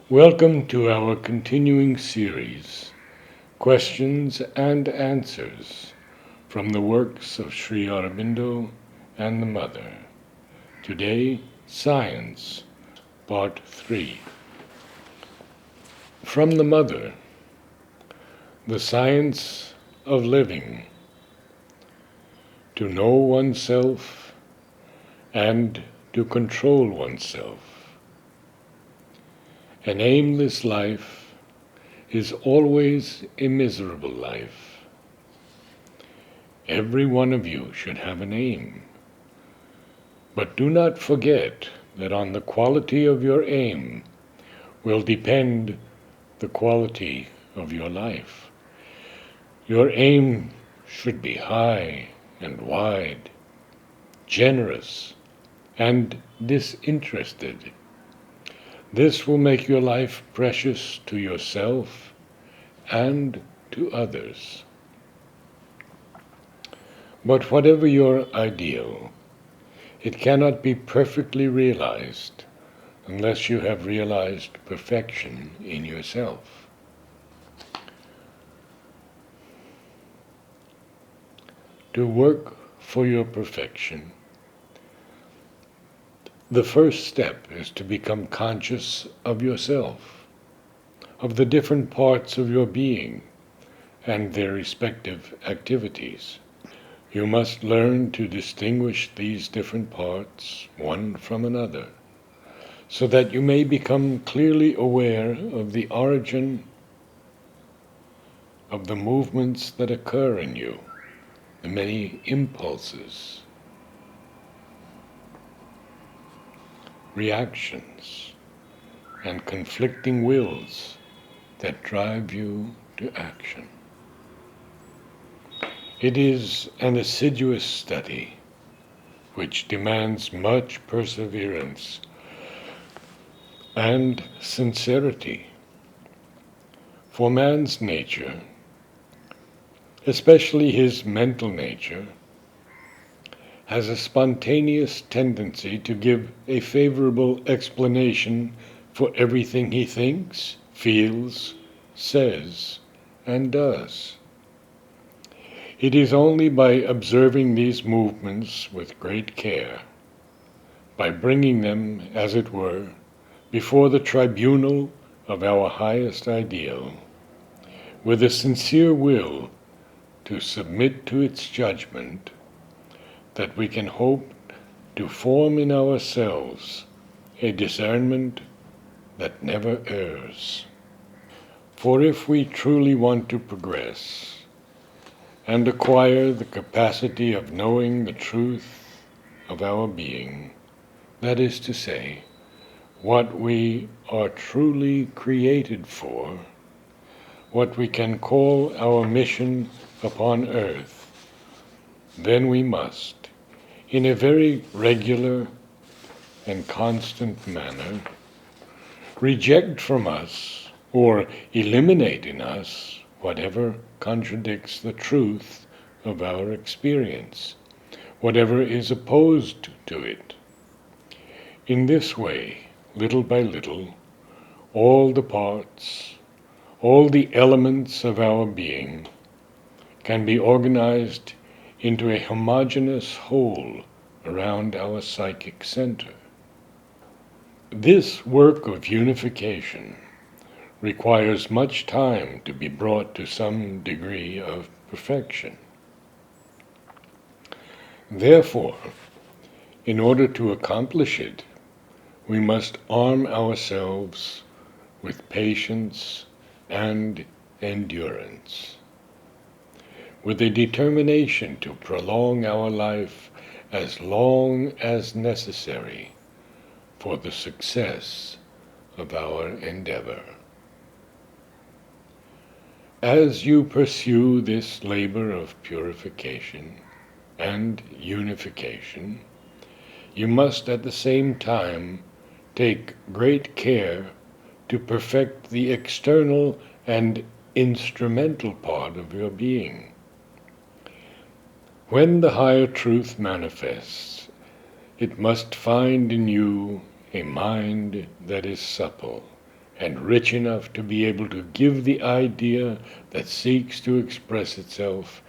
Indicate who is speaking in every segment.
Speaker 1: Welcome to our continuing series, Questions and Answers from the works of Sri Aurobindo and the Mother. Today, Science, Part 3. From the Mother, the science of living, to know oneself and to control oneself. An aimless life is always a miserable life. Every one of you should have an aim. But do not forget that on the quality of your aim will depend the quality of your life. Your aim should be high and wide, generous and disinterested. This will make your life precious to yourself and to others. But whatever your ideal, it cannot be perfectly realized unless you have realized perfection in yourself. To work for your perfection, the first step is to become conscious of yourself, of the different parts of your being and their respective activities. You must learn to distinguish these different parts, one from another, so that you may become clearly aware of the origin of the movements that occur in you, the many impulses, reactions, and conflicting wills that drive you to action. It is an assiduous study which demands much perseverance and sincerity. For man's nature, especially his mental nature, has a spontaneous tendency to give a favorable explanation for everything he thinks, feels, says, and does. It is only by observing these movements with great care, by bringing them, as it were, before the tribunal of our highest ideal, with a sincere will to submit to its judgment, that we can hope to form in ourselves a discernment that never errs. For if we truly want to progress and acquire the capacity of knowing the truth of our being, that is to say, what we are truly created for, what we can call our mission upon earth, then we must, in a very regular and constant manner, reject from us or eliminate in us whatever contradicts the truth of our experience, whatever is opposed to it. In this way, little by little, all the parts, all the elements of our being can be organized into a homogeneous whole around our psychic center. This work of unification requires much time to be brought to some degree of perfection. Therefore, in order to accomplish it, we must arm ourselves with patience and endurance, with a determination to prolong our life as long as necessary for the success of our endeavor. As you pursue this labor of purification and unification, you must at the same time take great care to perfect the external and instrumental part of your being. When the higher truth manifests, it must find in you a mind that is supple and rich enough to be able to give the idea that seeks to express itself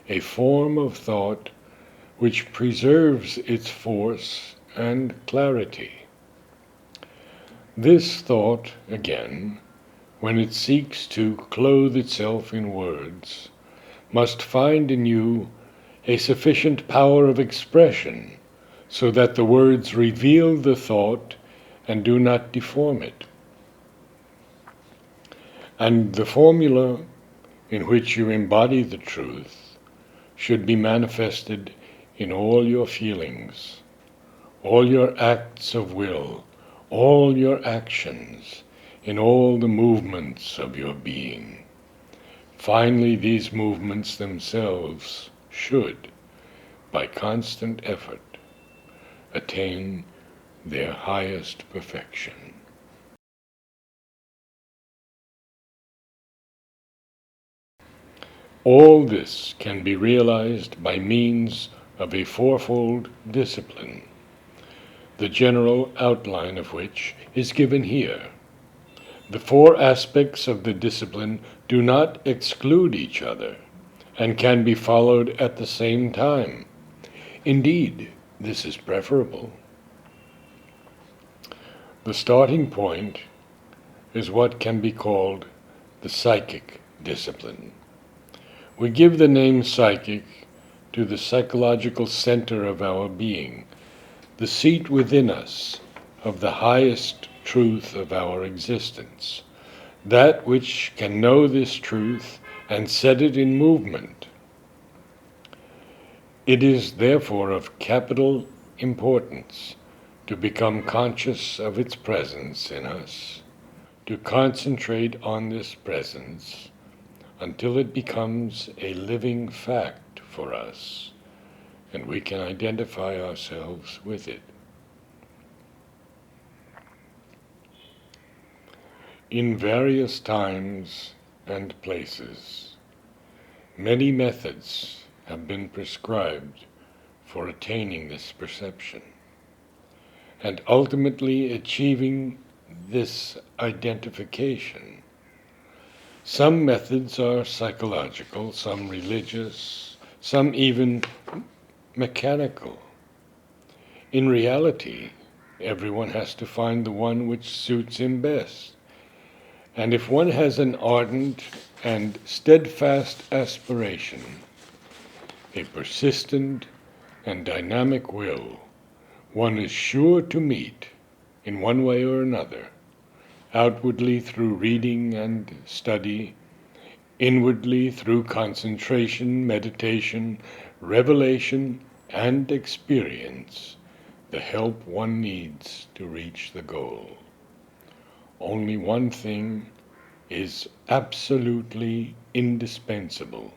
Speaker 1: a form of thought which preserves its force and clarity. This thought, again, when it seeks to clothe itself in words, must find in you a sufficient power of expression so that the words reveal the thought and do not deform it. And the formula in which you embody the truth should be manifested in all your feelings, all your acts of will, all your actions, in all the movements of your being. Finally, these movements themselves should, by constant effort, attain their highest perfection. All this can be realized by means of a fourfold discipline, the general outline of which is given here. The four aspects of the discipline do not exclude each other and can be followed at the same time. Indeed, this is preferable. The starting point is what can be called the psychic discipline. We give the name psychic to the psychological center of our being, the seat within us of the highest truth of our existence, that which can know this truth and set it in movement. It is therefore of capital importance to become conscious of its presence in us, to concentrate on this presence until it becomes a living fact for us, and we can identify ourselves with it. In various times and places, many methods have been prescribed for attaining this perception and ultimately achieving this identification. Some methods are psychological, some religious, some even mechanical. In reality, everyone has to find the one which suits him best. And if one has an ardent and steadfast aspiration, a persistent and dynamic will, one is sure to meet, in one way or another, outwardly through reading and study, inwardly through concentration, meditation, revelation, and experience, the help one needs to reach the goal. Only one thing is absolutely indispensable: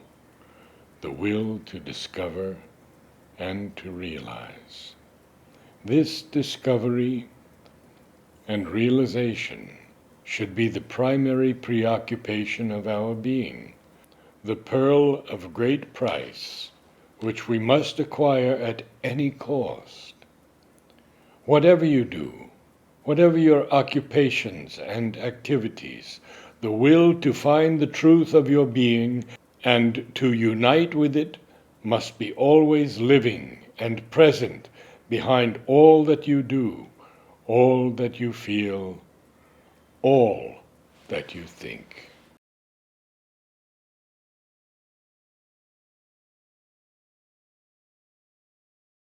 Speaker 1: the will to discover and to realize. This discovery and realization should be the primary preoccupation of our being, the pearl of great price, which we must acquire at any cost. Whatever you do, whatever your occupations and activities, the will to find the truth of your being and to unite with it must be always living and present behind all that you do, all that you feel, all that you think.